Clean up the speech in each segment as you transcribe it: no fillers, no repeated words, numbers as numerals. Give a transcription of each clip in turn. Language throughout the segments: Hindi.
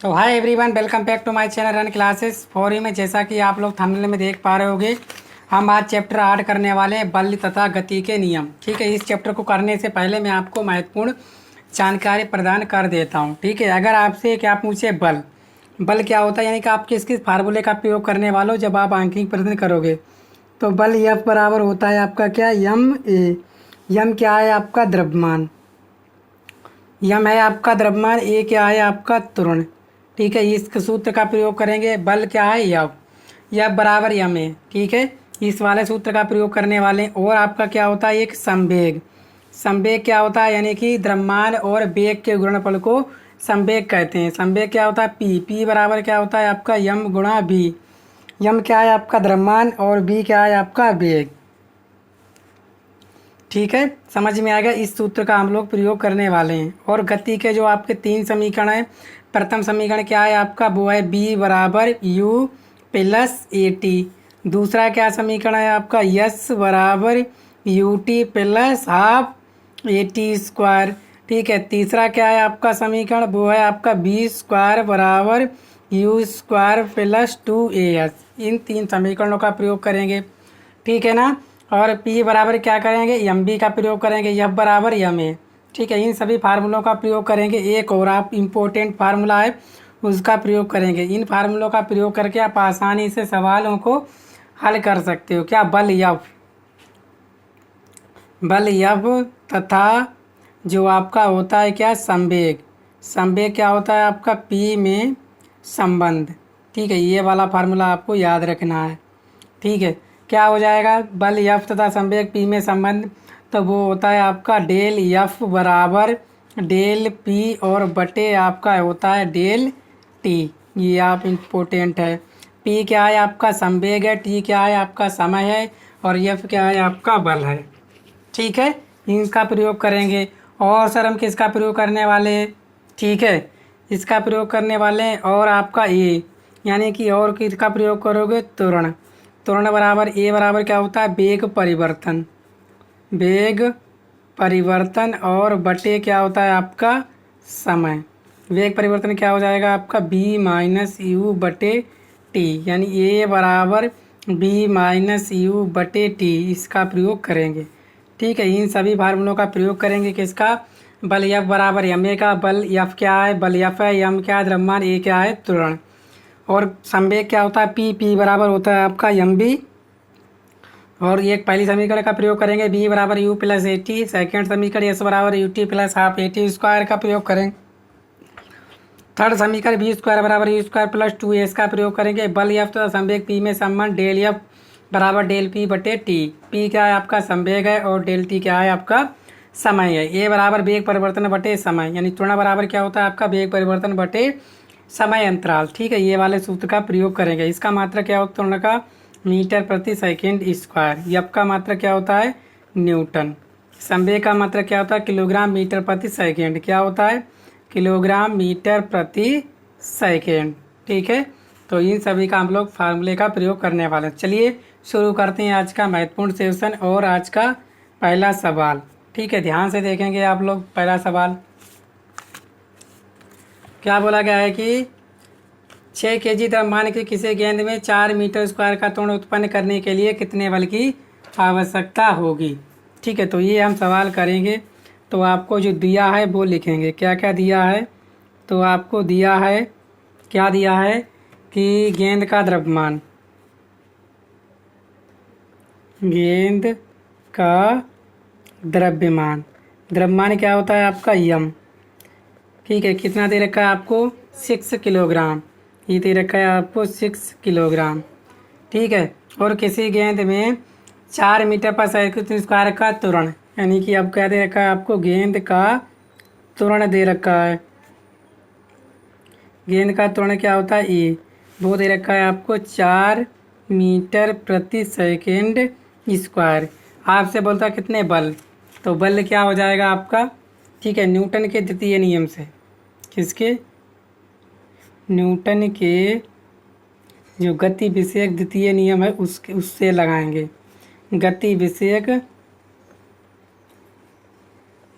तो hi everyone, welcome back to my channel run classes for you में। जैसा कि आप लोग थंबनेल में देख पा रहे होंगे, हम आज चैप्टर 8 करने वाले हैं, बल तथा गति के नियम। ठीक है, इस चैप्टर को करने से पहले मैं आपको महत्वपूर्ण जानकारी प्रदान कर देता हूं। ठीक है, अगर आपसे क्या पूछे बल बल क्या होता है, यानी कि आप किस किस फार्मूले का प्रयोग करने वाले हो जब आप अंकित प्रदर्शन करोगे, तो बल F बराबर होता है आपका क्या, यम ए। यम क्या है आपका, द्रव्यमान। यम है आपका द्रव्यमान, ए क्या है आपका, त्वरण। ठीक है, इस सूत्र का प्रयोग करेंगे। बल क्या है, यफ। यफ बराबर यम है। ठीक है, इस वाले सूत्र का प्रयोग करने वाले। और आपका क्या होता है, एक संवेग। संवेग क्या होता है, यानी कि द्रव्यमान और वेग के गुणनफल को संवेग कहते हैं। संवेग क्या होता है, पी। पी बराबर क्या होता है आपका, यम गुणा बी। यम क्या है आपका, द्रव्यमान, और बी क्या है आपका, वेग। ठीक है, समझ में आ गया। इस सूत्र का हम लोग प्रयोग करने वाले हैं। और गति के जो आपके 3 समीकरण हैं, प्रथम समीकरण क्या है आपका, वो है बी बराबर यू प्लस ए टी। दूसरा क्या समीकरण है आपका, यस बराबर U T plus half A T square. ठीक है, तीसरा क्या है आपका समीकरण, वो है आपका बी स्क्वायर बराबर यू स्क्वायर प्लस 2as। इन 3 समीकरणों का प्रयोग करेंगे। ठीक है ना। और P बराबर क्या करेंगे, एम बी का प्रयोग करेंगे। F बराबर यम ए। ठीक है, इन सभी फार्मूलों का प्रयोग करेंगे। एक और आप इम्पोर्टेंट फार्मूला है, उसका प्रयोग करेंगे। इन फार्मूलों का प्रयोग करके आप आसानी से सवालों को हल कर सकते हो। क्या, बल F तथा जो आपका होता है क्या, संवेग। संवेग क्या होता है आपका, P में संबंध। ठीक है, ये वाला फार्मूला आपको याद रखना है। ठीक है, क्या हो जाएगा, बल F तथा संवेग P में संबंध, तो वो होता है आपका डेल F बराबर डेल P और बटे आपका होता है डेल T। ये आप इम्पोर्टेंट है। P क्या है आपका, संवेग है। T क्या है आपका, समय है। और F क्या है आपका, बल है। ठीक है, इनका प्रयोग करेंगे। और सर हम किसका प्रयोग करने वाले हैं, ठीक है, इसका प्रयोग करने वाले हैं। और आपका ए, यानी कि और किसका प्रयोग करोगे, त्वरण। त्वरण बराबर ए बराबर क्या होता है, वेग परिवर्तन। वेग परिवर्तन और बटे क्या होता है आपका, समय। वेग परिवर्तन क्या हो जाएगा आपका, बी माइनस यू बटे टी, यानी ए बराबर बी माइनस यू बटे टी। इसका प्रयोग करेंगे। ठीक है, इन सभी फार्मूलों का प्रयोग करेंगे। किसका, बल एफ बराबर एम ए का। बल एफ क्या है, बल एफ है। एम क्या है, द्रव्यमान। ए क्या है, त्वरण। और संवेग क्या होता है, पी। पी बराबर होता है आपका एम बी। और एक पहली समीकरण का प्रयोग करेंगे, बी बराबर you plus A T. Second समीकरण एस बराबर U T plus half A T square का प्रयोग करेंगे। थर्ड समीकरण बी स्क्वायर बराबर यू स्क्वायर प्लस 2 एस का प्रयोग करेंगे। बल एफ तथा संवेग पी में संबंध डेल एफ बराबर डेल पी बटे टी। पी क्या है आपका, संवेग है। और डेल टी क्या है आपका, समय है। ए बराबर वेग परिवर्तन बटे समय, यानी त्वरण बराबर क्या होता है आपका, वेग परिवर्तन बटे समय अंतराल। ठीक है, ये वाले सूत्र का प्रयोग करेंगे। इसका मात्रा क्या होता है त्वरण का, मीटर प्रति सेकेंड स्क्वायर। एफ का मात्रा क्या होता है, न्यूटन। संवेग का मात्रा क्या होता है, किलोग्राम मीटर प्रति सेकेंड। क्या होता है, किलोग्राम मीटर प्रति सेकेंड। ठीक है, तो इन सभी का हम लोग फार्मूले का प्रयोग करने वाले हैं। चलिए शुरू करते हैं आज का महत्वपूर्ण सेशन और आज का पहला सवाल। ठीक है, ध्यान से देखेंगे आप लोग। पहला सवाल क्या बोला गया है कि 6 kg द्रव्यमान की किसी गेंद में 4 मीटर स्क्वायर का त्वरण उत्पन्न करने के लिए कितने बल की आवश्यकता होगी। ठीक है, तो ये हम सवाल करेंगे। तो आपको जो दिया है वो लिखेंगे। क्या क्या दिया है, तो आपको दिया है, क्या दिया है कि गेंद का द्रव्यमान, गेंद का द्रव्यमान, द्रव्यमान क्या होता है आपका, यम। ठीक है, कितना दे रखा है आपको, 6 किलोग्राम। ये दे रखा है आपको 6 किलोग्राम। ठीक है, और किसी गेंद में 4 मीटर पर सेकंड स्क्वायर का त्वरण, यानी कि अब क्या दे रखा है आपको, गेंद का त्वरण दे रखा है। गेंद का त्वरण क्या होता है, ए, वो दे रखा है आपको 4 मीटर प्रति सेकेंड स्क्वायर। आपसे बोलता है कितने बल, तो बल क्या हो जाएगा आपका, ठीक है, न्यूटन के द्वितीय नियम से। किसके, न्यूटन के जो गति विषयक द्वितीय नियम है उससे लगाएंगे। गति विषयक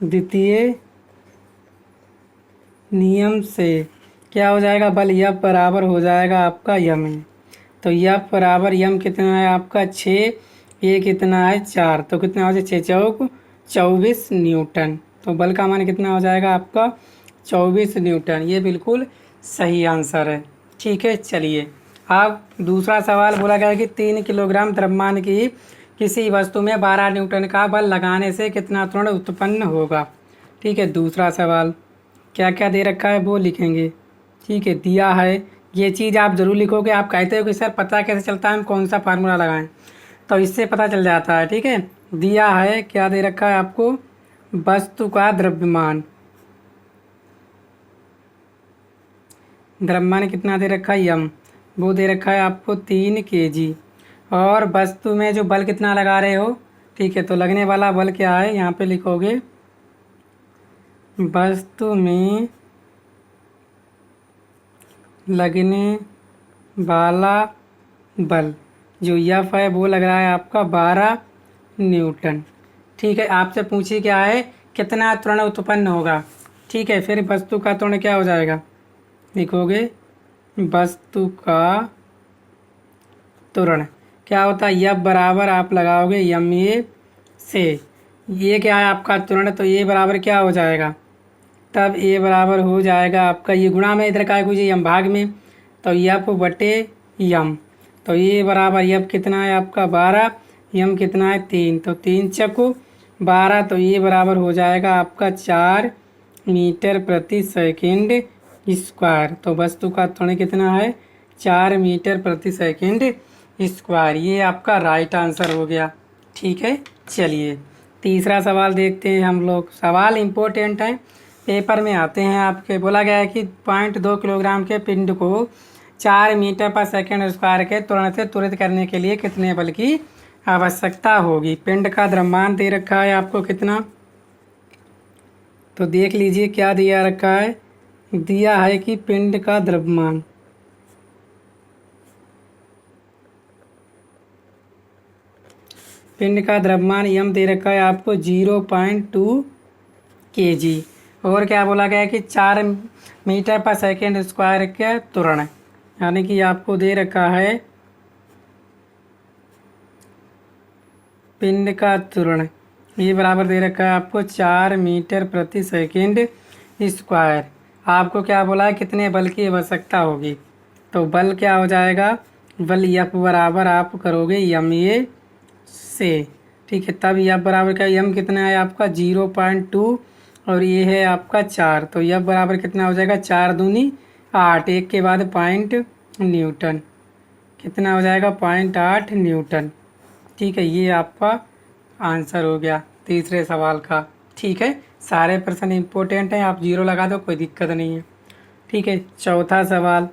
द्वितीय नियम से क्या हो जाएगा, बल यफ बराबर हो जाएगा आपका यम है। तो यफ बराबर यम कितना है आपका 6, ये कितना है 4, तो कितना हो जाए 6 चौक 24 न्यूटन। तो बल का मान कितना हो जाएगा आपका 24 न्यूटन। ये बिल्कुल सही आंसर है। ठीक है, चलिए अब दूसरा सवाल बोला गया है कि 3 किलोग्राम द्रव्यमान की किसी वस्तु में 12 न्यूटन का बल लगाने से कितना त्वरण उत्पन्न होगा। ठीक है, दूसरा सवाल क्या क्या दे रखा है वो लिखेंगे। ठीक है, दिया है, ये चीज़ आप ज़रूर लिखोगे। आप कहते हो कि सर पता कैसे चलता है हम कौन सा फार्मूला लगाएं, तो इससे पता चल जाता है। ठीक है, दिया है, क्या दे रखा है आपको, वस्तु का द्रव्यमान, द्रव्यमान कितना दे रखा है यम, वो दे रखा है आपको 3 kg। और वस्तु में जो बल कितना लगा रहे हो, ठीक है, तो लगने वाला बल क्या है यहाँ पे लिखोगे, वस्तु में लगने वाला बल जो यफ है वो लग रहा है आपका 12 न्यूटन। ठीक है, आपसे पूछिए क्या है, कितना त्वरण उत्पन्न होगा। ठीक है, फिर वस्तु का त्वरण क्या हो जाएगा, लिखोगे वस्तु का त्वरण क्या होता है, यफ बराबर आप लगाओगे यम ए से, ये क्या है आपका त्वरण, तो ये बराबर क्या हो जाएगा, तब ए बराबर हो जाएगा आपका, ये गुणा में इधर का कुछ यम भाग में, तो यफ बटे यम, तो ये बराबर यफ कितना है आपका 12, यम कितना है 3, तो 3 चक्कू 12, तो ये बराबर हो जाएगा आपका 4 मीटर प्रति सेकंड स्क्वायर। तो वस्तु का त्वरण कितना है 4 मीटर प्रति सेकंड स्क्वायर। ये आपका राइट आंसर हो गया। ठीक है, चलिए तीसरा सवाल देखते हैं हम लोग। सवाल इम्पोर्टेंट है, पेपर में आते हैं आपके। बोला गया है कि 0.2 किलोग्राम के पिंड को 4 मीटर पर सेकंड स्क्वायर के त्वरण से त्वरित करने के लिए कितने बल की आवश्यकता होगी। पिंड का द्रव्यमान दे रखा है आपको कितना, तो देख लीजिए क्या दिया रखा है, दिया है कि पिंड का द्रव्यमान, पिंड का द्रव्यमान यम दे रखा है आपको 0.2 kg। और क्या बोला गया है कि 4 मीटर पर सेकंड स्क्वायर के त्वरण, यानी कि आपको दे रखा है पिंड का त्वरण, ये बराबर दे रखा है आपको 4 मीटर प्रति सेकंड स्क्वायर। आपको क्या बोला है कितने बल की आवश्यकता होगी, तो बल क्या हो जाएगा, बल यफ बराबर आप करोगे यम ए से। ठीक है, तब यफ बराबर क्या, यम कितना है आपका 0.2 और ये है आपका 4, तो यफ बराबर कितना हो जाएगा 4 दूनी 8, एक के बाद पॉइंट न्यूटन, कितना हो जाएगा 0.8 न्यूटन। ठीक है, ये आपका आंसर हो गया तीसरे सवाल का। ठीक है, सारे प्रश्न इम्पोर्टेंट हैं, आप 0 लगा दो कोई दिक्कत नहीं है। ठीक है, चौथा सवाल,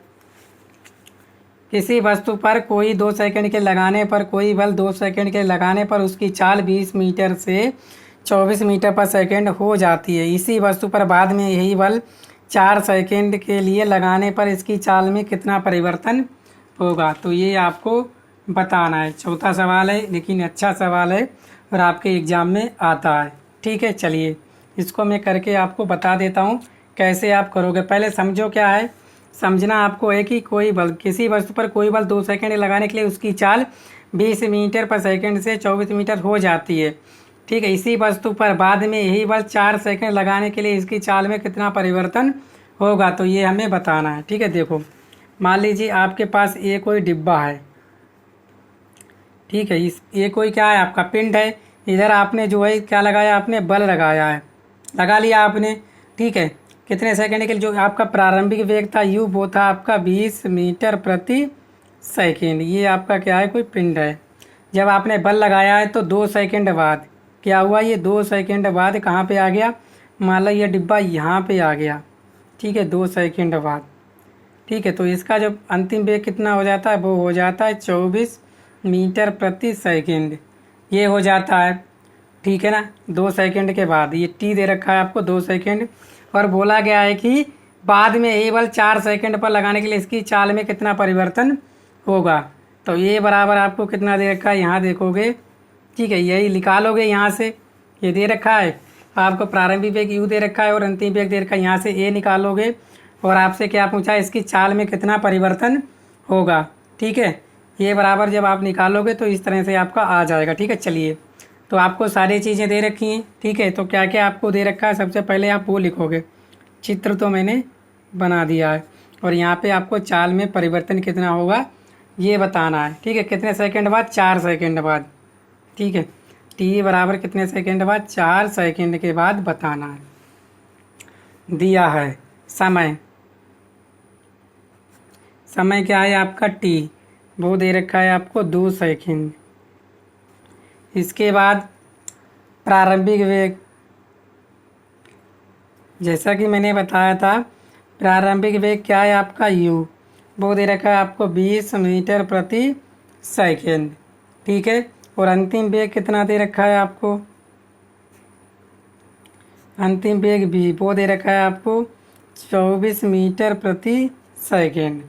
किसी वस्तु पर कोई 2 सेकंड के लगाने पर कोई बल 2 सेकंड के लगाने पर उसकी चाल 20 मीटर से 24 मीटर पर सेकंड हो जाती है। इसी वस्तु पर बाद में यही बल 4 सेकंड के लिए लगाने पर इसकी चाल में कितना परिवर्तन होगा। तो ये आपको बताना है। चौथा सवाल है लेकिन अच्छा सवाल है और आपके एग्ज़ाम में आता है। ठीक है, चलिए इसको मैं करके आपको बता देता हूँ कैसे आप करोगे। पहले समझो क्या है, समझना आपको है कि कोई बल, किसी वस्तु पर कोई बल 2 सेकंड लगाने के लिए उसकी चाल 20 मीटर पर सेकंड से 24 मीटर हो जाती है। ठीक है, इसी वस्तु पर बाद में यही बल 4 सेकंड लगाने के लिए इसकी चाल में कितना परिवर्तन होगा, तो ये हमें बताना है। ठीक है, देखो मान लीजिए आपके पास ये कोई डिब्बा है। ठीक है, ये कोई क्या है आपका पिंड है, इधर आपने जो है क्या लगाया, आपने बल लगाया है, लगा लिया आपने। ठीक है, कितने सेकंड के लिए, जो आपका प्रारंभिक वेग था यू वो था आपका 20 मीटर प्रति सेकंड। ये आपका क्या है, कोई पिंड है। जब आपने बल लगाया है तो 2 सेकंड बाद क्या हुआ, ये 2 सेकंड बाद कहाँ पे आ गया, मान लो ये डिब्बा यहाँ पे आ गया। ठीक है, 2 सेकंड बाद। ठीक है, तो इसका जो अंतिम वेग कितना हो जाता है, वो हो जाता है 24 मीटर प्रति सेकंड, ये हो जाता है। ठीक है ना, 2 सेकंड के बाद ये टी दे रखा है आपको 2 सेकंड, और बोला गया है कि बाद में ये बल 4 सेकंड पर लगाने के लिए इसकी चाल में कितना परिवर्तन होगा। तो ये बराबर आपको कितना दे रखा है, यहाँ देखोगे। ठीक है, यही निकालोगे यहाँ से, ये दे रखा है आपको प्रारंभिक वेग यू दे रखा है और अंतिम वेग दे रखा है, यहाँ से ए निकालोगे और आपसे क्या पूछा, इसकी चाल में कितना परिवर्तन होगा। ठीक है, ये बराबर जब आप निकालोगे तो इस तरह से आपका आ जाएगा। ठीक है, चलिए तो आपको सारी चीज़ें दे रखी हैं। ठीक है, तो क्या क्या आपको दे रखा है, सबसे पहले आप वो लिखोगे। चित्र तो मैंने बना दिया है, और यहाँ पे आपको चाल में परिवर्तन कितना होगा ये बताना है। ठीक है, कितने सेकंड बाद, 4 सेकंड बाद। ठीक है, टी बराबर कितने सेकंड बाद, 4 सेकंड के बाद बताना है। दिया है समय, समय क्या है आपका टी, वो दे रखा है आपको 2 सेकंड। इसके बाद प्रारंभिक वेग, जैसा कि मैंने बताया था प्रारंभिक वेग क्या है आपका u, वो दे रखा है आपको 20 मीटर प्रति सेकंड। ठीक है, और अंतिम वेग कितना दे रखा है आपको, अंतिम वेग भी वो दे रखा है आपको 24 मीटर प्रति सेकंड।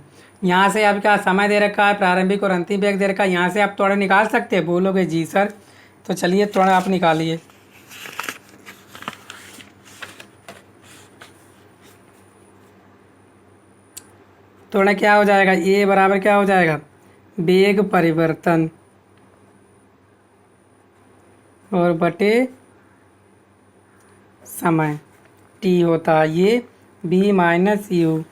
यहाँ से आपका समय दे रखा है, प्रारंभिक और अंतिम वेग दे रखा है। यहाँ से आप थोड़ा निकाल सकते हैं, बोलोगे जी सर, तो चलिए थोड़ा आप निकालिए। थोड़ा क्या हो जाएगा, ए बराबर क्या हो जाएगा, वेग परिवर्तन और बटे समय टी होता है ये बी माइनस यू।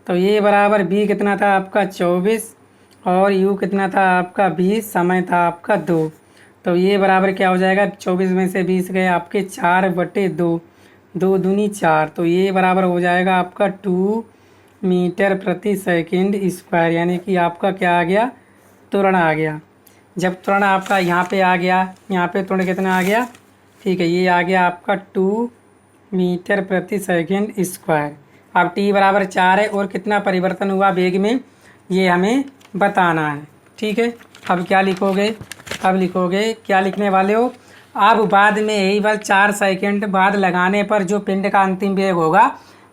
तो ये बराबर बी कितना था आपका 24 और यू कितना था आपका 20, समय था आपका 2। तो ये बराबर क्या हो जाएगा, 24 में से 20 गए आपके 4/2, 2 दूनी 4। तो ये बराबर हो जाएगा आपका 2 मीटर प्रति सेकंड स्क्वायर, यानी कि आपका क्या आ गया, त्वरण आ गया। जब त्वरण आपका यहाँ पे आ गया, यहाँ पे त्वरण कितना आ गया, ठीक है, ये आ गया आपका 2 मीटर प्रति सेकंड स्क्वायर। अब टी बराबर 4 है और कितना परिवर्तन हुआ वेग में ये हमें बताना है। ठीक है, अब क्या लिखोगे, अब लिखोगे क्या लिखने वाले हो, अब बाद में यही बल 4 सेकंड बाद लगाने पर जो पिंड का अंतिम वेग होगा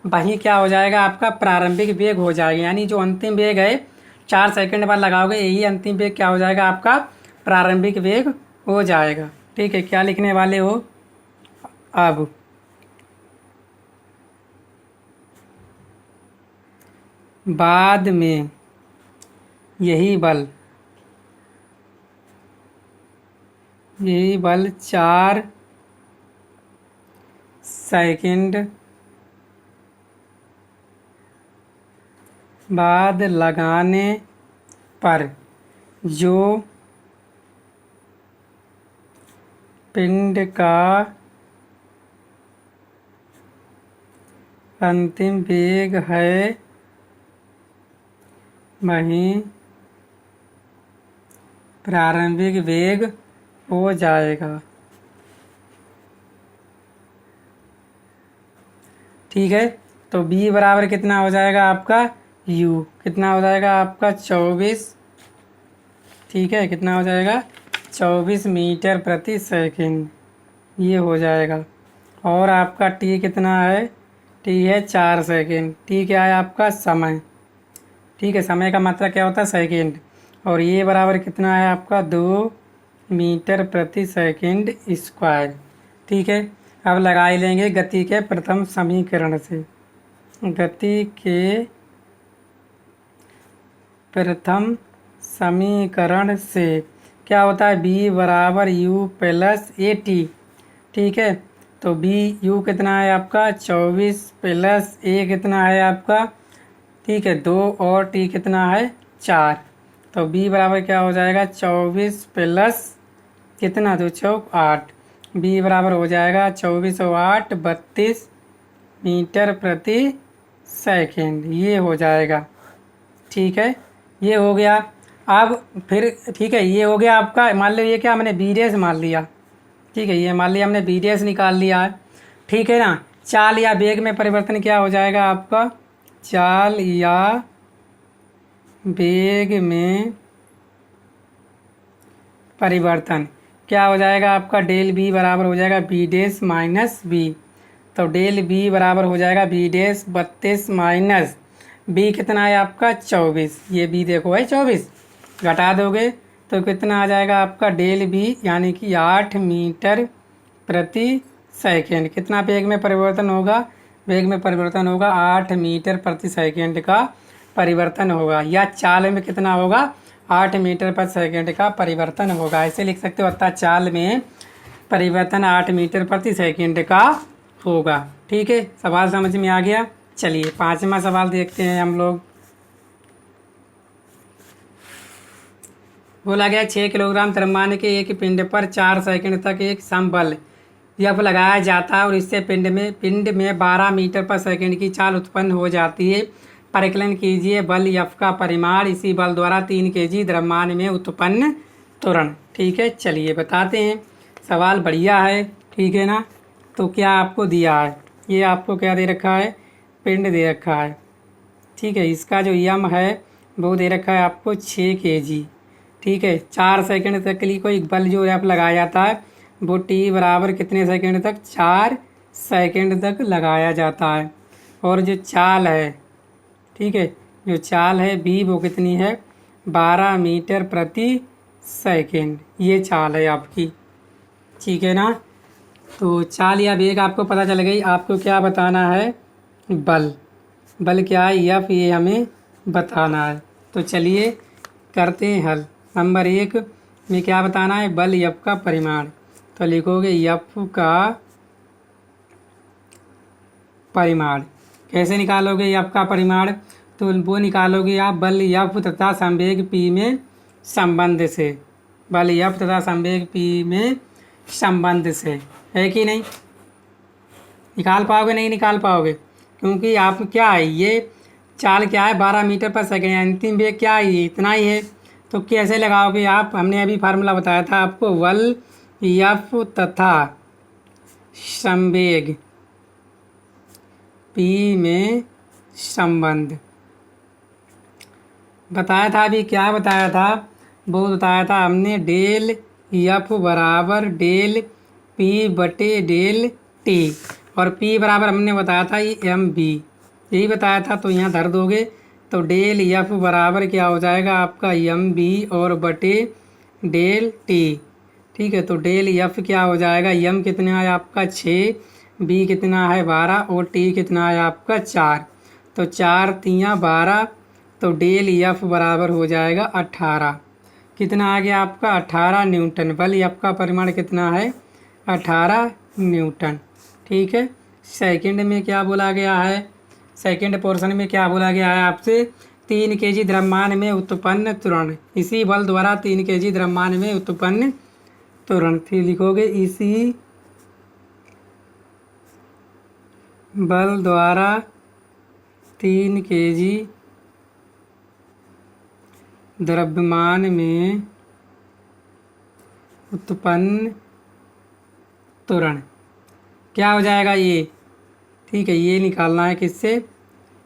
वही क्या हो जाएगा आपका प्रारंभिक वेग हो जाएगा। यानी जो अंतिम वेग है 4 सेकंड बाद लगाओगे यही अंतिम वेग क्या हो जाएगा आपका प्रारंभिक वेग हो जाएगा। ठीक है, क्या लिखने वाले हो, अब बाद में यही बल 4 सेकंड बाद लगाने पर जो पिंड का अंतिम वेग है वहीं प्रारंभिक वेग हो जाएगा। ठीक है, तो b बराबर कितना हो जाएगा आपका u, कितना हो जाएगा आपका 24। ठीक है, कितना हो जाएगा 24 मीटर प्रति सेकंड ये हो जाएगा। और आपका t कितना है, t है 4 सेकंड। t क्या है आपका समय। ठीक है, समय का मात्रा क्या होता है सेकंड। और ये बराबर कितना है आपका 2 मीटर प्रति सेकंड स्क्वायर। ठीक है, अब लगा ही लेंगे गति के प्रथम समीकरण से। गति के प्रथम समीकरण से क्या होता है, b बराबर u प्लस ए टी। ठीक है, तो b u कितना है आपका 24 प्लस a कितना है आपका, ठीक है 2, और t कितना है 4। तो b बराबर क्या हो जाएगा 24 प्लस कितना 2 चौक 8, b बराबर हो जाएगा 24 और 8 32 मीटर प्रति सेकंड ये हो जाएगा। ठीक है, ये हो गया। अब फिर ठीक है, ये हो गया आपका, मान लो ये क्या मैंने बी डैश मान लिया। ठीक है, ये मान लिया हमने बी डैश निकाल लिया है। ठीक है ना, चाल या वेग में परिवर्तन क्या हो जाएगा आपका, चाल या वेग में परिवर्तन क्या हो जाएगा आपका, डेल बी बराबर हो जाएगा बी डैश माइनस बी। तो डेल बी बराबर हो जाएगा बी डैश 32 माइनस बी कितना है आपका 24। ये बी देखो है 24, घटा दोगे तो कितना आ जाएगा आपका डेल बी, यानी कि 8 मीटर प्रति सेकंड। कितना वेग में परिवर्तन होगा, वेग में परिवर्तन होगा 8 मीटर प्रति सेकंड का परिवर्तन होगा, या चाल में कितना होगा 8 मीटर प्रति सेकंड का परिवर्तन होगा। ऐसे लिख सकते हो, अतः चाल में परिवर्तन 8 मीटर प्रति सेकंड का होगा। ठीक है, सवाल समझ में आ गया। चलिए 5वां सवाल देखते हैं हम लोग। बोला गया 6 किलोग्राम द्रव्यमान के एक पिंड पर 4 सेकंड तक एक समबल यफ लगाया जाता है और इससे पिंड में 12 मीटर पर सेकंड की चाल उत्पन्न हो जाती है। परिकलन कीजिए बल यफ का परिमाण इसी बल द्वारा 3 kg द्रव्यमान में उत्पन्न त्वरण। ठीक है, चलिए बताते हैं। सवाल बढ़िया है, ठीक है ना। तो क्या आपको दिया है, ये आपको क्या दे रखा है, पिंड दे रखा है। ठीक है, इसका जो यम है वो दे रखा है आपको 6 kg। ठीक है, 4 सेकंड तक के लिए कोई बल जो यफ लगाया जाता है वो टी बराबर कितने सेकंड तक, 4 सेकंड तक लगाया जाता है। और जो चाल है, ठीक है, जो चाल है बी वो कितनी है, 12 मीटर प्रति सेकंड, ये चाल है आपकी। ठीक है ना। तो चाल या वेग आपको पता चल गई। आपको क्या बताना है, बल क्या है, यफ, ये हमें बताना है। तो चलिए करते हैं हल। नंबर 1 में क्या बताना है, बल यफ का परिमाण। तो लिखोगे यफ का परिमाण। कैसे निकालोगे यफ का परिमाण, तो वो निकालोगे आप बल यफ तथा संवेग पी में संबंध से। बल यफ तथा संवेग पी में संबंध से, है कि नहीं। निकाल पाओगे, नहीं निकाल पाओगे, क्योंकि आप क्या है, ये चाल क्या है 12 मीटर पर सेकंड, अंतिम वेग क्या है, ये इतना ही है। तो कैसे लगाओगे आप, हमने अभी फार्मूला बताया था आपको, बल यफ तथा संवेग पी में संबंध बताया था। अभी क्या बताया था, वो बताया था हमने डेल यफ बराबर डेल पी बटे डेल टी, और पी बराबर हमने बताया था ये एम बी, यही बताया था। तो यहाँ धर दोगे तो डेल यफ बराबर क्या हो जाएगा आपका एम बी और बटे डेल टी। ठीक है, तो डेल यफ क्या हो जाएगा, यम कितना है आपका 6, बी कितना है 12 और टी कितना है आपका 4। तो 4 तियाँ 12, तो डेल यफ बराबर हो जाएगा 18। कितना आ गया आपका 18 न्यूटन। बल यफ का परिमाण कितना है 18 न्यूटन। ठीक है, सेकंड में क्या बोला गया है, सेकंड पोर्शन में क्या बोला गया है आपसे, 3 kg द्रव्यमान में उत्पन्न त्वरण इसी बल द्वारा 3 kg द्रव्यमान में उत्पन्न त्वरण। फिर लिखोगे इसी बल द्वारा 3 kg द्रव्यमान में उत्पन्न त्वरण क्या हो जाएगा ये। ठीक है, ये निकालना है किससे,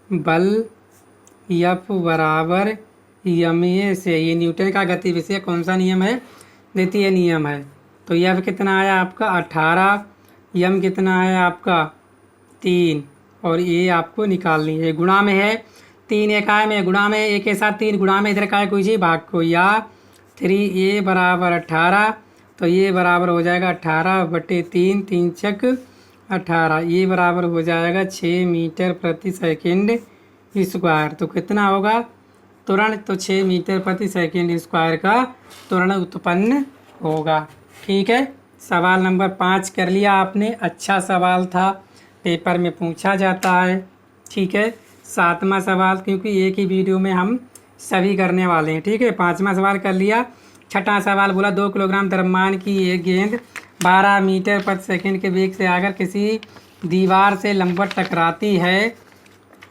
बल यफ बराबर यम से। ये न्यूटन का गति विषय कौन सा नियम है, द्वितीय नियम है। तो यफ कितना आया आपका 18, यम कितना है आपका 3, और ये आपको निकालनी है। गुणा में है 3 इकाई में, गुणा में एक के साथ 3 गुणा में इधर का है कोई जी भाग को, या 3a बराबर 18, तो ये बराबर हो जाएगा 18 बटे 3, 3 छक 18, ये बराबर हो जाएगा 6 मीटर प्रति सेकंड स्क्वायर। तो कितना होगा त्वरण, तो 6 मीटर प्रति सेकंड स्क्वायर का त्वरण उत्पन्न होगा। ठीक है, सवाल नंबर 5 कर लिया आपने, अच्छा सवाल था, पेपर में पूछा जाता है। ठीक है, 7वां सवाल, क्योंकि एक ही वीडियो में हम सभी करने वाले हैं। ठीक है, 5वां सवाल कर लिया। 6वां सवाल बोला 2 किलोग्राम द्रव्यमान की एक गेंद 12 मीटर प्रति सेकंड के वेग से आकर किसी दीवार से लंबवत टकराती है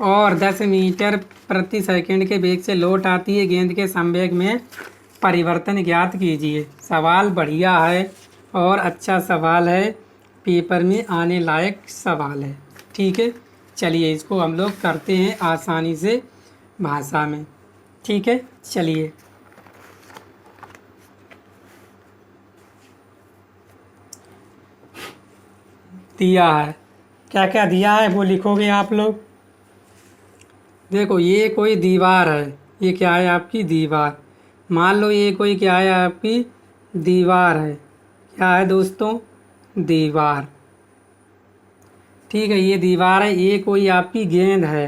और 10 मीटर प्रति सेकंड के वेग से लौट आती है। गेंद के संवेग में परिवर्तन ज्ञात कीजिए। सवाल बढ़िया है और अच्छा सवाल है, पेपर में आने लायक सवाल है। ठीक है, चलिए इसको हम लोग करते हैं आसानी से भाषा में। ठीक है, चलिए दिया है, क्या क्या दिया है वो लिखोगे आप लोग। देखो ये कोई दीवार है, ये क्या है आपकी दीवार। मान लो ये कोई क्या है आपकी दीवार है, क्या है दोस्तों दीवार। ठीक है, ये दीवार है, ये कोई आपकी गेंद है,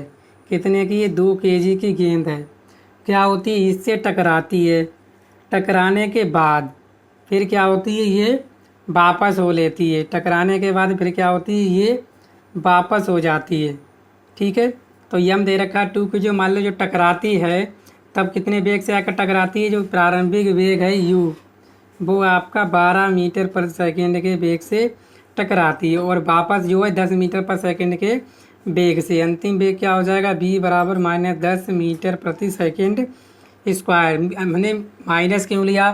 कितने की? ये 2 केजी की गेंद है। क्या होती है? इससे टकराती है, टकराने के बाद फिर क्या होती है? ये वापस हो लेती है, टकराने के बाद फिर क्या होती है? ये वापस हो जाती है। ठीक है, तो यम दे रखा है 2 की, जो मान लो जो टकराती है तब कितने वेग से आकर टकराती है? जो प्रारंभिक वेग है u, वो आपका 12 मीटर पर सेकेंड के वेग से टकराती है, और वापस जो है 10 मीटर पर सेकेंड के वेग से। अंतिम वेग क्या हो जाएगा? v बराबर -10 मीटर प्रति सेकेंड स्क्वायर। हमने माइनस क्यों लिया?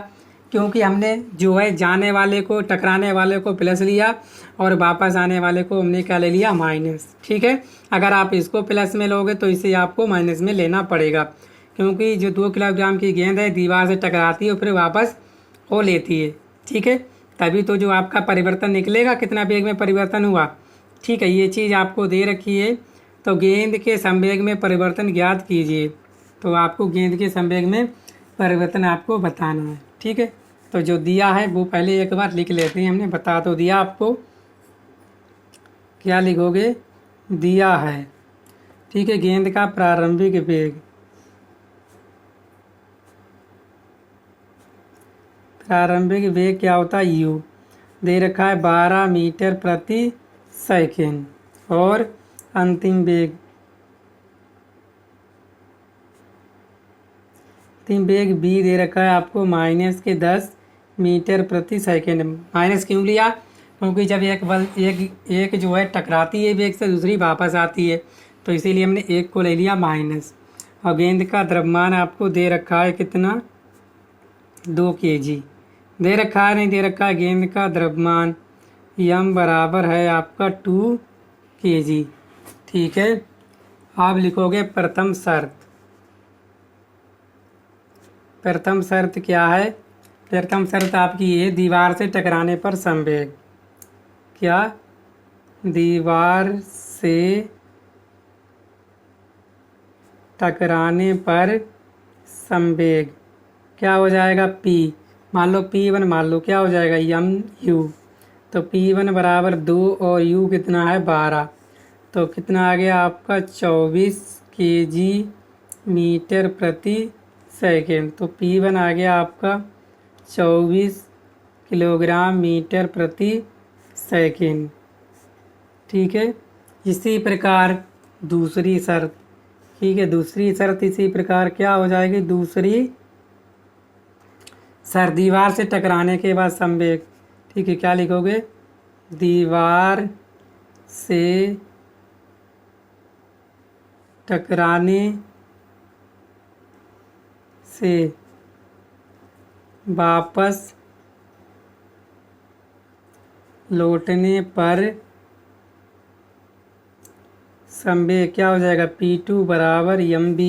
क्योंकि हमने जो है जाने वाले को, टकराने वाले को प्लस लिया, और वापस आने वाले को हमने क्या ले लिया? माइनस। ठीक है, अगर आप इसको प्लस में लोगे तो इसे आपको माइनस में लेना पड़ेगा, क्योंकि जो 2 किलोग्राम की गेंद है दीवार से टकराती है और फिर वापस हो लेती है। ठीक है, तभी तो जो आपका परिवर्तन निकलेगा, कितना वेग में परिवर्तन हुआ। ठीक है, ये चीज़ आपको दे रखी है। तो गेंद के संवेग में परिवर्तन ज्ञात कीजिए, तो आपको गेंद के संवेग में परिवर्तन आपको बताना है। ठीक है, तो जो दिया है वो पहले एक बार लिख लेते हैं, हमने बता तो दिया आपको। क्या लिखोगे? दिया है। ठीक है, गेंद का प्रारंभिक वेग, प्रारंभिक वेग क्या होता है? u दे रखा है 12 मीटर प्रति सेकेंड, और अंतिम वेग, अंतिम वेग b दे रखा है आपको -10 मीटर प्रति सेकेंड। माइनस क्यों लिया? क्योंकि जब एक जो है टकराती है वेग से, दूसरी वापस आती है, तो इसीलिए हमने एक को ले लिया माइनस। और गेंद का द्रव्यमान आपको दे रखा है कितना? 2 केजी दे रखा है, नहीं दे रखा है? गेंद का द्रव्यमान यम बराबर है आपका 2 केजी। ठीक है, आप लिखोगे प्रथम शर्त। प्रथम शर्त क्या है? प्रथम शर्त आपकी ये, दीवार से टकराने पर संवेग। क्या? दीवार से टकराने पर संवेग क्या हो जाएगा? p। मान लो p1, मान लो क्या हो जाएगा? यम u। तो p1 बराबर 2 और u कितना है? 12। तो कितना आ गया आपका? 24 केजी मीटर प्रति सेकेंड। तो p1 आ गया आपका 24 किलोग्राम मीटर प्रति सेकेंड। ठीक है, इसी प्रकार दूसरी शर्त। ठीक है, दूसरी शर्त इसी प्रकार क्या हो जाएगी? दूसरी शर्त, दीवार से टकराने के बाद संवेग। ठीक है, क्या लिखोगे? दीवार से टकराने से वापस लौटने पर संवेग क्या हो जाएगा? p2 बराबर mb।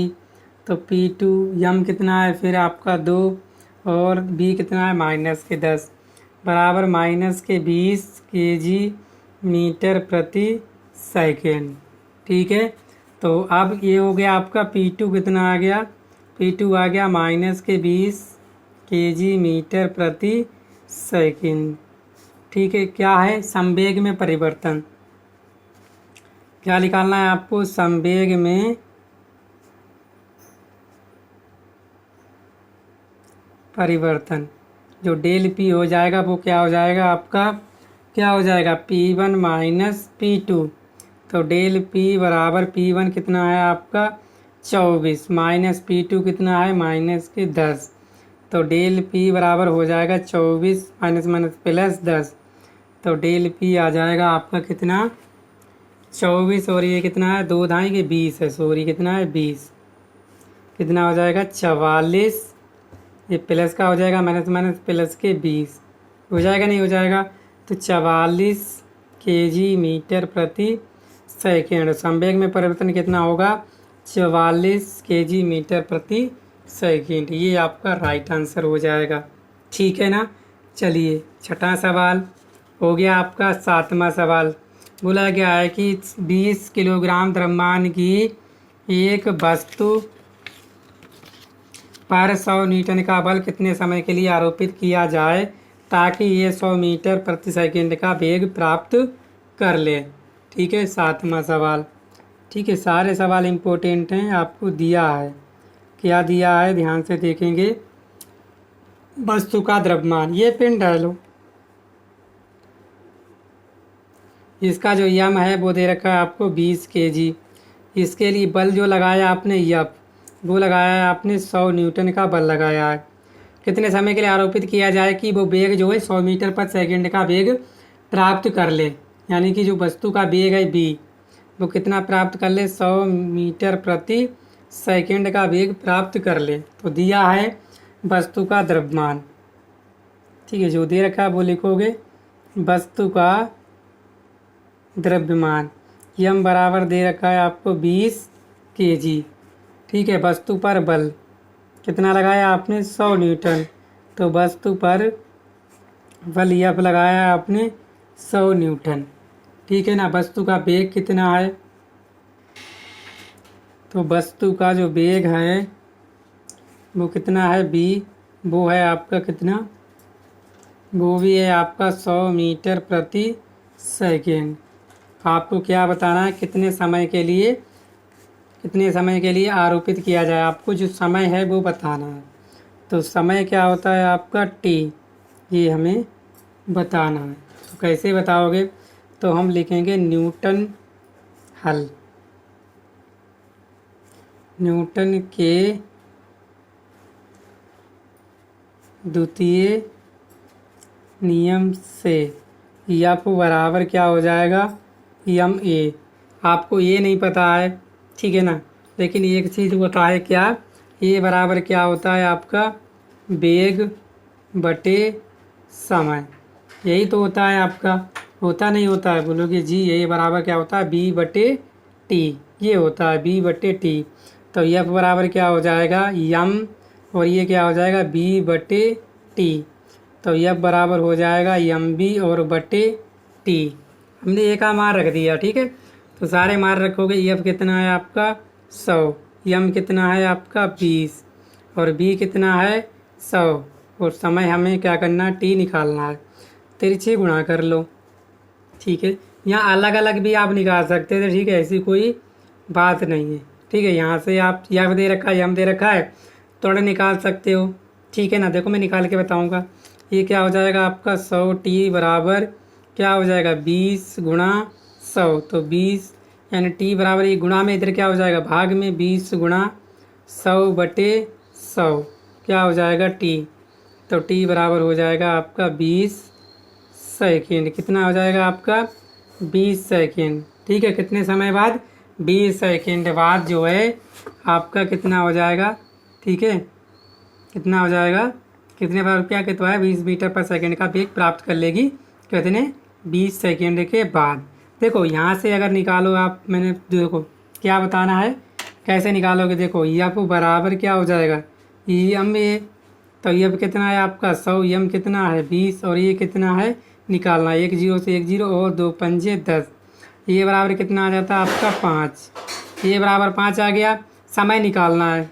तो p2 यम कितना है फिर आपका 2, और b कितना है? -10 बराबर -20 केजी मीटर प्रति सेकेंड। ठीक है, तो अब ये हो गया आपका p2 कितना आ गया? p2 आ गया -20 केजी मीटर प्रति सेकेंड। ठीक है, क्या है? संवेग में परिवर्तन। क्या निकालना है आपको? संवेग में परिवर्तन। जो डेल p हो जाएगा वो क्या हो जाएगा आपका? क्या हो जाएगा? p1 minus p2। तो डेल p बराबर p1 कितना है आपका? 24 माइनस p2 कितना है? -10। तो डेल p बराबर हो जाएगा 24 माइनस +10। तो डेल p आ जाएगा आपका कितना? 24, और ये कितना है? 2 दाएँ के 20 है, सॉरी कितना है? 20। कितना हो जाएगा? 44। ये प्लस का हो जाएगा, माइनस प्लस के 20 हो जाएगा, नहीं हो जाएगा? तो 44 केजी मीटर प्रति सेकेंड। संवेग में परिवर्तन कितना होगा? 44 केजी मीटर प्रति सेकेंड। ये आपका राइट आंसर हो जाएगा। ठीक है ना? चलिए, छठा सवाल हो गया आपका। सातवां सवाल बोला गया है कि 20 किलोग्राम द्रव्यमान की एक वस्तु पर 100 न्यूटन का बल कितने समय के लिए आरोपित किया जाए ताकि ये 100 मीटर प्रति सेकंड का वेग प्राप्त कर ले। ठीक है, 7वां सवाल। ठीक है, सारे सवाल इम्पोर्टेंट हैं, आपको दिया है। क्या दिया है ध्यान से देखेंगे। वस्तु का द्रव्यमान, ये पिंड है लो, इसका जो यम है वो दे रखा है आपको 20 kg। इसके लिए बल जो लगाया आपने यप, वो लगाया है आपने 100 न्यूटन का बल लगाया है। कितने समय के लिए आरोपित किया जाए कि वो वेग जो है 100 मीटर पर सेकंड का वेग प्राप्त कर ले, यानी कि जो वस्तु का वेग है बी, वो कितना प्राप्त कर ले, 100 मीटर प्रति सेकंड का वेग प्राप्त कर ले। तो दिया है वस्तु का द्रव्यमान। ठीक है, जो दे रखा है वो लिखोगे, वस्तु का द्रव्यमान। यम बराबर दे रखा है आपको 20 kg। ठीक है, वस्तु पर बल कितना लगाया आपने, 100 न्यूटन। तो वस्तु पर बल यफ लगाया आपने 100 न्यूटन। ठीक है ना। वस्तु का वेग कितना है, तो वस्तु का जो वेग है वो कितना है बी, वो है आपका कितना, वो भी है आपका 100 मीटर प्रति सेकेंड। आपको क्या बताना है, कितने समय के लिए आरोपित किया जाए, आपको जो समय है वो बताना है। तो समय क्या होता है आपका टी, ये हमें बताना है। तो कैसे बताओगे, तो हम लिखेंगे न्यूटन हल, न्यूटन के द्वितीय नियम से यफ बराबर क्या हो जाएगा, यम ए। आपको ये नहीं पता है, ठीक है ना, लेकिन एक चीज़ पता है क्या, ए बराबर क्या होता है आपका, वेग बटे समय। यही तो होता है आपका, होता नहीं होता है, बोलोगे जी ए बराबर क्या होता है, बी बटे टी, ये होता है बी बटे टी। तो एफ बराबर क्या हो जाएगा, यम, और ये क्या हो जाएगा, बी बटे टी। तो एफ बराबर हो जाएगा यम बी और बटे टी। हमने एक का मार रख दिया, ठीक है। तो सारे मार रखोगे, एफ कितना है आपका 100, यम कितना है आपका 20, और बी कितना है 100, और समय हमें क्या करना है, टी निकालना है। तिरछे गुणा कर लो, ठीक है। यहाँ अलग अलग भी आप निकाल सकते थे, ठीक है, ऐसी कोई बात नहीं है, ठीक है। यहाँ से आप यफ दे रखा है, यम दे रखा है, थोड़ा निकाल सकते हो, ठीक है ना। देखो मैं निकाल के बताऊँगा। ये क्या हो जाएगा आपका 100 टी बराबर क्या हो जाएगा 20 गुणा 100, तो 20 यानी टी बराबर, ये गुणा में इधर क्या हो जाएगा भाग में, 20 गुणा 100 बटे 100 क्या हो जाएगा टी। तो टी बराबर हो जाएगा आपका 20 सेकेंड। कितना हो जाएगा आपका 20 सेकेंड, ठीक है। कितने समय बाद, 20 सेकेंड बाद जो है आपका कितना हो जाएगा, ठीक है, कितना हो जाएगा, कितने बार क्या कितना है, 20 मीटर पर सेकेंड का वेग प्राप्त कर लेगी कितने, 20 सेकेंड के बाद। देखो यहाँ से अगर निकालो आप, मैंने देखो क्या बताना है, कैसे निकालोगे, देखो यफ बराबर क्या हो जाएगा, यम ए। तो यफ कितना है आपका 100, यम कितना है 20, और ये कितना है निकालना, 1 0 से 1 0 और 2 पंजे 10, ये बराबर कितना आ जाता है आपका 5, ये बराबर 5 आ गया। समय निकालना है,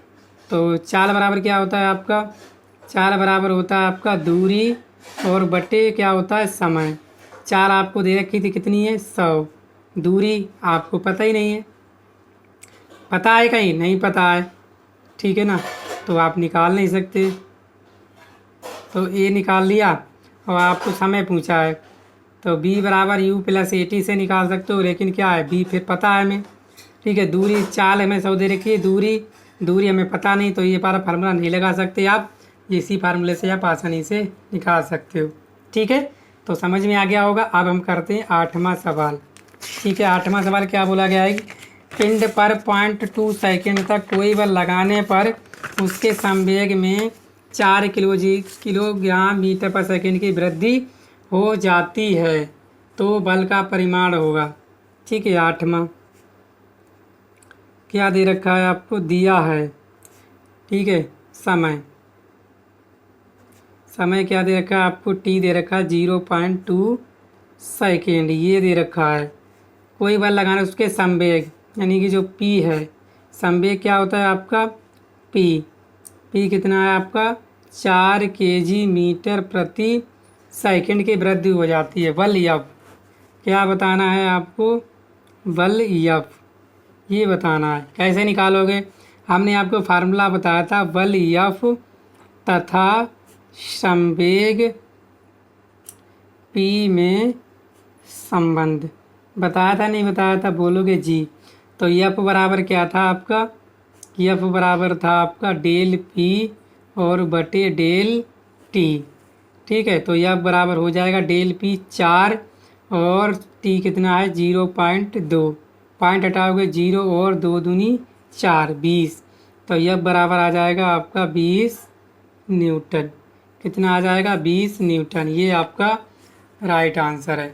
तो चाल बराबर क्या होता है आपका, चाल बराबर होता है आपका दूरी और बटे क्या होता है समय। चाल आपको दे रखी थी कितनी है 100, दूरी आपको पता ही नहीं है, पता है कहीं नहीं पता है, ठीक है ना, तो आप निकाल नहीं सकते। तो ए निकाल लिया, और आपको समय पूछा है, तो बी बराबर यू प्लस 80 से निकाल सकते हो, लेकिन क्या है बी फिर पता है हमें, ठीक है। दूरी चाल हमें 100 दे रखी है, दूरी हमें पता नहीं, तो ये पारा फार्मूला नहीं लगा सकते आप, इसी फार्मूले से आप आसानी से निकाल सकते हो, ठीक है। तो समझ में आ गया होगा। अब हम करते हैं 8वां सवाल, ठीक है। 8वां सवाल क्या बोला गया है, पिंड पर 0.2 सेकेंड तक कोई बल लगाने पर उसके संवेग में 4 किलोग्राम मीटर पर सेकेंड की वृद्धि हो जाती है, तो बल का परिमाण होगा, ठीक है। 8वां क्या दे रखा है आपको, दिया है, ठीक है। समय क्या दे रखा है आपको, टी दे रखा है 0.2 सेकेंड, ये दे रखा है। कोई बल लगाना, उसके संवेग यानी कि जो पी है, संवेग क्या होता है आपका पी कितना है आपका 4 kg मीटर प्रति सेकंड की वृद्धि हो जाती है। बल यफ क्या बताना है आपको, बल यफ, ये बताना है। कैसे निकालोगे? हमने आपको फार्मूला बताया था, बल यफ तथा संवेग पी में संबंध। बताया था नहीं बताया था? बोलोगे जी। तो यफ बराबर क्या था आपका? यफ बराबर था आपका डेल पी और बटे डेल टी। ठीक है, तो यफ बराबर हो जाएगा डेल पी 4 और टी कितना है 0.2। पॉइंट हटाओगे 0 और 2 दूनी 4, 20। तो यफ बराबर आ जाएगा आपका 20 न्यूटन। कितना आ जाएगा? 20 न्यूटन। ये आपका राइट आंसर है।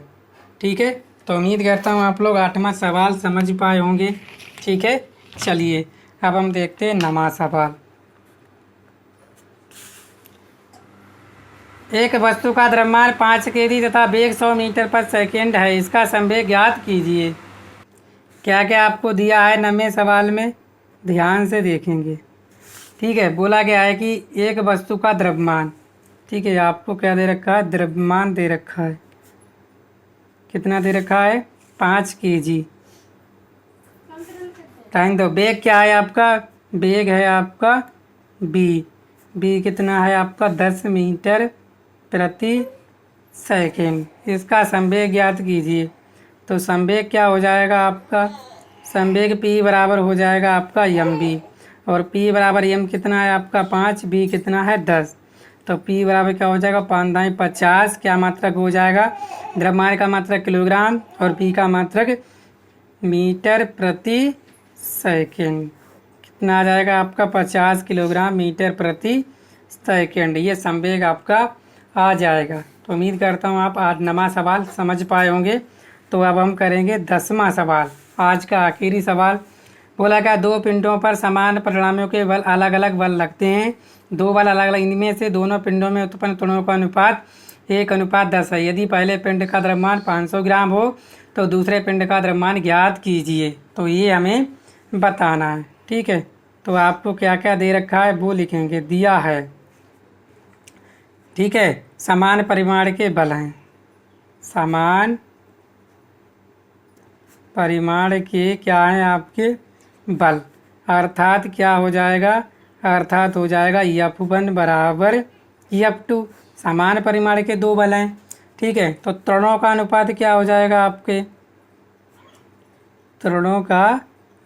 ठीक है, तो उम्मीद करता हूँ आप लोग 8वां सवाल समझ पाए होंगे। ठीक है, चलिए अब हम देखते हैं 9वां सवाल। एक वस्तु का द्रव्यमान 5 केजी तथा वेग 100 मीटर पर सेकेंड है, इसका संवेग ज्ञात कीजिए। क्या क्या आपको दिया है 9वें सवाल में, ध्यान से देखेंगे। ठीक है, बोला गया है कि एक वस्तु का द्रव्यमान, ठीक है, आपको क्या दे रखा है? द्रव्यमान दे रखा है। कितना दे रखा है? 5 केजी। टाइम दो। वेग क्या है आपका? वेग है आपका बी कितना है आपका? 10 मीटर प्रति सेकेंड। इसका संवेग ज्ञात कीजिए। तो संवेग क्या हो जाएगा आपका? संवेग p बराबर हो जाएगा आपका एम बी, और p बराबर एम कितना है आपका? 5, b कितना है 10। तो p बराबर क्या हो जाएगा? 5 दाएँ 50। क्या मात्रक हो जाएगा? द्रव्यमान का मात्रक किलोग्राम और p का मात्रक मीटर प्रति सेकेंड। कितना आ जाएगा आपका? 50 किलोग्राम मीटर प्रति सेकेंड। ये संवेग आपका आ जाएगा। तो उम्मीद करता हूँ आप आज 9वां सवाल समझ पाए होंगे। तो अब हम करेंगे 10वां सवाल, आज का आखिरी सवाल। बोला क्या? दो पिंडों पर समान परिणामियों के बल अलग अलग बल लगते हैं। दो बल अलग अलग, इनमें से दोनों पिंडों में उत्पन्न त्वरणों का अनुपात 1:10 है। यदि पहले पिंड का द्रव्यमान 500 ग्राम हो तो दूसरे पिंड का द्रव्यमान ज्ञात कीजिए। तो ये हमें बताना है। ठीक है, तो आपको क्या क्या दे रखा है वो लिखेंगे, दिया है। ठीक है, समान परिमाण के बल हैं, समान परिमाण के क्या हैं आपके बल, अर्थात क्या हो जाएगा? अर्थात हो जाएगा F1 बराबर F2। समान परिमाण के दो बल हैं। ठीक है, तो त्वरणों का अनुपात क्या हो जाएगा आपके? त्वरणों का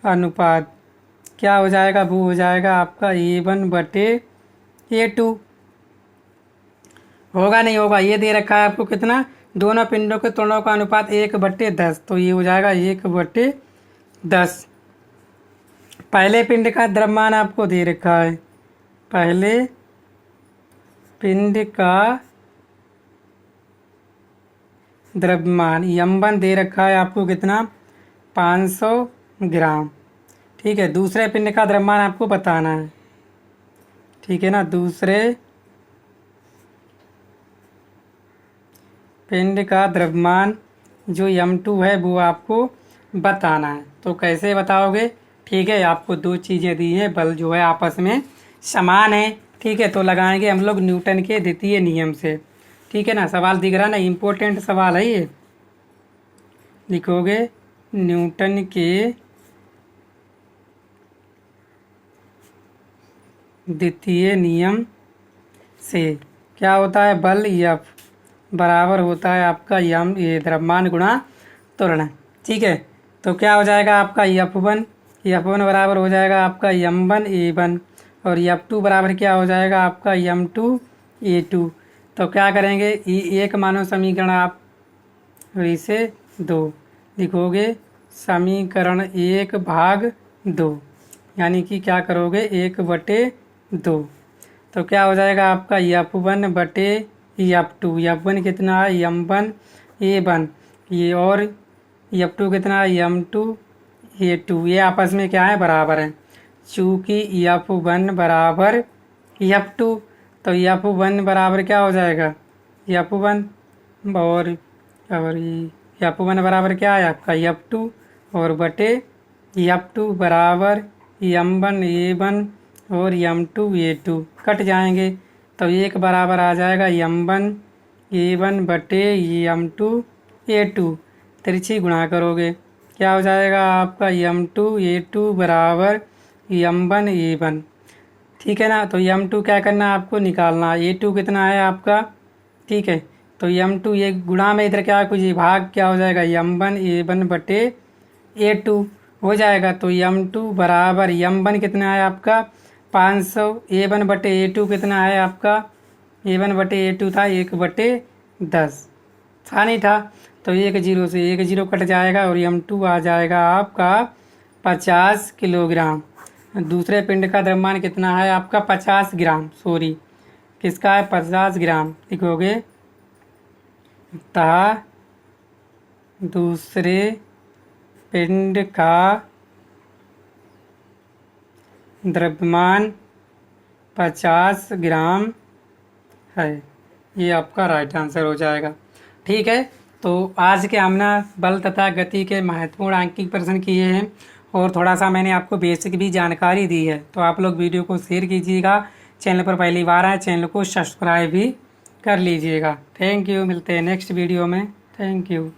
अनुपात क्या हो जाएगा? वो हो जाएगा आपका A1 बटे A2। होगा नहीं होगा? ये दे रखा है आपको कितना? दोनों पिंडों के त्वरणों का अनुपात 1/10। तो ये हो जाएगा 1/10। पहले पिंड का द्रव्यमान आपको दे रखा है, पहले पिंड का द्रव्यमान M1 दे रखा है आपको कितना? 500 ग्राम। ठीक है, दूसरे पिंड का द्रव्यमान आपको बताना है। ठीक है ना, दूसरे पिंड का द्रव्यमान जो M2 है वो आपको बताना है। तो कैसे बताओगे? ठीक है, आपको दो चीज़ें दी हैं, बल जो है आपस में समान है। ठीक है, तो लगाएंगे हम लोग न्यूटन के द्वितीय नियम से। ठीक है ना, सवाल दिख रहा ना, इम्पोर्टेंट सवाल है ये। लिखोगे न्यूटन के द्वितीय नियम से क्या होता है? बल F बराबर होता है आपका ये द्रव्यमान गुणा त्वरण। ठीक है, तो क्या हो जाएगा आपका F1 बराबर हो जाएगा आपका M1 A1, और F2 बराबर क्या हो जाएगा आपका M2 A2। तो क्या करेंगे? एक मानो समीकरण आप, और इसे 2 लिखोगे, समीकरण 1/2, यानी कि क्या करोगे? 1/2। तो क्या हो जाएगा आपका F1 बटे F2। F1 कितना है? M1 A1, ये और F2 कितना है? M2 A2। ये आपस में क्या है? बराबर है। चूँकि F1 बराबर F2, तो F1 बराबर क्या हो जाएगा? F1 और F1 बराबर क्या है आपका? F2 और बटे F2 बराबर M1 A1 और M2 A2 कट जाएंगे। तो एक बराबर आ जाएगा M1 A1 बटे M2 A2। तिरछी गुणा करोगे क्या हो जाएगा आपका m2a2 बराबर m1 a1। ठीक है ना। तो m2 क्या करना है आपको निकालना है, a2 कितना है आपका। ठीक है, तो m2 ये गुणा में इधर क्या कुछ भाग क्या हो जाएगा m1 a1 बटे a2 हो जाएगा। तो m2 बराबर m1 कितना है आपका 500, a1 बटे a2 कितना है आपका, a1 बटे a2 था 1/10 था नहीं था। तो 1 0 से 1 0 कट जाएगा और m2 आ जाएगा आपका 50 किलोग्राम। दूसरे पिंड का द्रव्यमान कितना है आपका 50 ग्राम, सॉरी किसका है 50 ग्राम लिखोगे। तथा दूसरे पिंड का द्रव्यमान 50 ग्राम है। ये आपका राइट आंसर हो जाएगा। ठीक है, तो आज के हमने बल तथा गति के महत्वपूर्ण आंकिक प्रश्न किए हैं और थोड़ा सा मैंने आपको बेसिक भी जानकारी दी है। तो आप लोग वीडियो को शेयर कीजिएगा, चैनल पर पहली बार आए चैनल को सब्सक्राइब भी कर लीजिएगा। थैंक यू, मिलते हैं नेक्स्ट वीडियो में। Thank you.